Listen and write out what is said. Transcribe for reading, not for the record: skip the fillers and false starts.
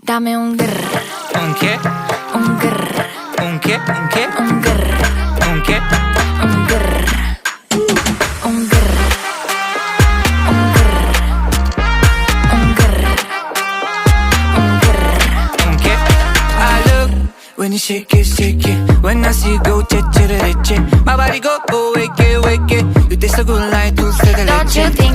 Dame un grr. ¿Un qué? Un grr. ¿Un qué? ¿Un qué? Un grr. ¿Un qué? Un grr. Un grr. Un grr. Un grr. Un grr. ¿Un qué? I look when you shake it. When I see you go, che. My body go, wake it. You taste so good like dulce de Don't you leche. think